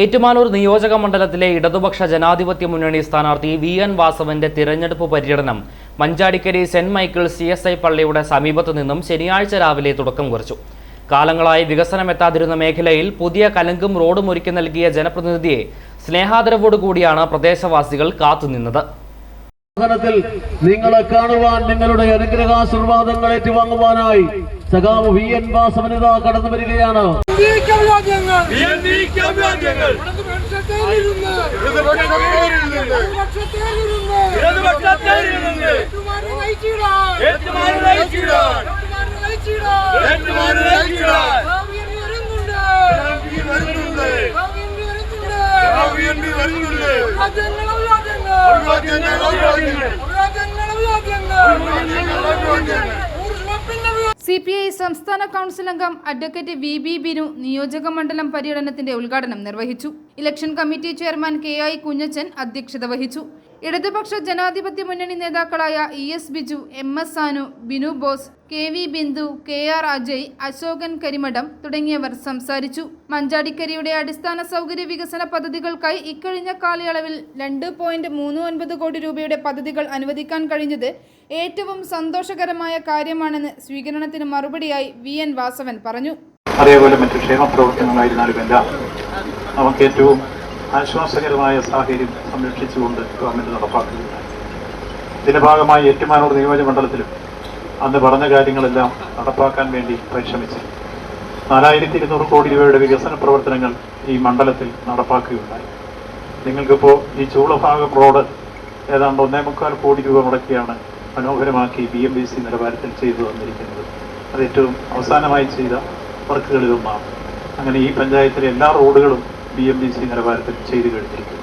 ഏറ്റുമാനൂർ നിയോജക മണ്ഡലത്തിലെ ഇടതുപക്ഷ ജനാധിപത്യ മുന്നണി സ്ഥാനാർത്ഥി വി.എൻ. വാസവന്റെ തിരഞ്ഞെടുപ്പ് പര്യടനം മഞ്ചാടിക്കരി സെന്റ് മൈക്കിൾസ് CSI പള്ളിയുടെ സമീപത്തു നിന്നും ശനിയാഴ്ച രാവിലെ തുടക്കം കുറിച്ചു. കാലങ്ങളായി വികസനമെത്താതിരുന്ന മേഖലയിൽ പുതിയ കലുങ്കും റോഡും ഒരുക്കി നൽകിയ ജനപ്രതിനിധിയെ സ്നേഹാദരവോടുകൂടിയാണ് പ്രദേശവാസികൾ കാത്തുനിന്നത്. നിങ്ങളെ കാണുവാൻ നിങ്ങളുടെ അനുഗ്രഹാശീർവാദങ്ങൾ ഏറ്റുവാങ്ങുവാനായി സഖാവ് വി.എൻ. വാസവനിത കടന്നു വരികയാണ്. CPI സംസ്ഥാന കൗൺസിൽ അംഗം അഡ്വക്കേറ്റ് VB ബിനു നിയോജക മണ്ഡലം പര്യടനത്തിന്റെ ഉദ്ഘാടനം നിർവഹിച്ചു. Election committee chairman KI Kunjachan അധ്യക്ഷത വഹിച്ചു. ഇടതുപക്ഷ ജനാധിപത്യ മുന്നണി നേതാക്കളായ ES Biju, MS Sanu, Binu boss, KV Bindu, KR Ajay, Ashokan Karimadom തുടങ്ങിയവർ സംസാരിച്ചു. മഞ്ചാടിക്കരിയുടെ അടിസ്ഥാന സൗകര്യ വികസന പദ്ധതികൾക്കായി ഇക്കഴിഞ്ഞ കാലയളവിൽ 2.39 കോടി രൂപയുടെ പദ്ധതികൾ അനുവദിക്കാൻ കഴിഞ്ഞത് ഏറ്റവും സന്തോഷകരമായ കാര്യമാണെന്ന് സ്വീകരണത്തിന് മറുപടിയായി വി.എൻ. വാസവൻ പറഞ്ഞു. അതേപോലെ മറ്റു ക്ഷേമ പ്രവർത്തനങ്ങളായിരുന്നാലും എല്ലാം നമുക്ക് ഏറ്റവും ആശ്വാസകരമായ സാഹചര്യം സംരക്ഷിച്ചുകൊണ്ട് ഗവൺമെന്റ് നടപ്പാക്കുകയാണ്. ഇതിന്റെ ഭാഗമായി ഏറ്റുമാനൂർ നിയോജകമണ്ഡലത്തിലും അന്ന് പറഞ്ഞ കാര്യങ്ങളെല്ലാം നടപ്പാക്കാൻ വേണ്ടി പരിശ്രമിച്ചു. 4200 കോടി രൂപയുടെ വികസന പ്രവർത്തനങ്ങൾ ഈ മണ്ഡലത്തിൽ നടപ്പാക്കുകയുണ്ടായി. നിങ്ങൾക്കിപ്പോൾ ഈ ചൂളഭാഗം റോഡ് ഏതാണ്ട് 1.25 കോടി രൂപ മുടക്കിയാണ് മനോഹരമാക്കി BMBC നിലവാരത്തിൽ ചെയ്തു തന്നിരിക്കുന്നത്. അത് ഏറ്റവും അവസാനമായി ചെയ്ത വർക്കുകളിലൊന്നാണ്. അങ്ങനെ ഈ പഞ്ചായത്തിലെ എല്ലാ റോഡുകളും BMBC നിലവാരത്തിൽ ചെയ്തു കഴിഞ്ഞിരിക്കുന്നു.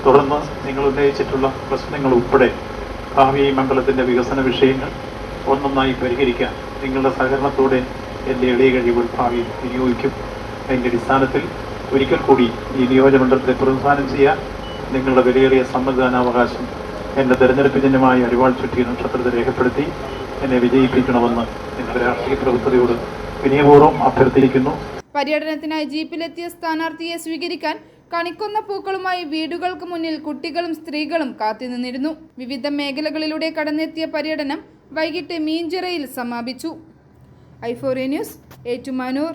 തുടർന്ന് നിങ്ങൾ ഉന്നയിച്ചിട്ടുള്ള പ്രശ്നങ്ങൾ ഉൾപ്പെടെ ഭാവി മണ്ഡലത്തിൻ്റെ വികസന വിഷയങ്ങൾ ഒന്നൊന്നായി പരിഹരിക്കാൻ നിങ്ങളുടെ സഹകരണത്തോടെ എൻ്റെ എളിയ കഴിവുകൾ ഭാവിയിൽ വിനിയോഗിക്കും. അതിൻ്റെ അടിസ്ഥാനത്തിൽ ഒരിക്കൽ കൂടി ഈ നിയോജകമണ്ഡലത്തെ പ്രതിനിധാനം ചെയ്യാൻ നിങ്ങളുടെ വിലയേറിയ സമ്മതിദാനാവകാശം എൻ്റെ തെരഞ്ഞെടുപ്പ് ചിഹ്നമായി അരിവാൾ ചുറ്റിയ നക്ഷത്രത്തെ രേഖപ്പെടുത്തി എന്നെ വിജയിപ്പിക്കണമെന്ന് നിങ്ങളുടെ രാഷ്ട്രീയ പ്രവർത്തകരോട് വിനയപൂർവ്വം അഭ്യർത്ഥിക്കുന്നു. പര്യടനത്തിനായി ജീപ്പിലെത്തിയ സ്ഥാനാർത്ഥിയെ സ്വീകരിക്കാൻ കണിക്കൊന്ന പൂക്കളുമായി വീടുകൾക്ക് മുന്നിൽ കുട്ടികളും സ്ത്രീകളും കാത്തുനിന്നിരുന്നു. വിവിധ മേഖലകളിലൂടെ കടന്നെത്തിയ പര്യടനം വൈകിട്ട് മീഞ്ചിറയിൽ സമാപിച്ചു. i4A news, Ettumanoor.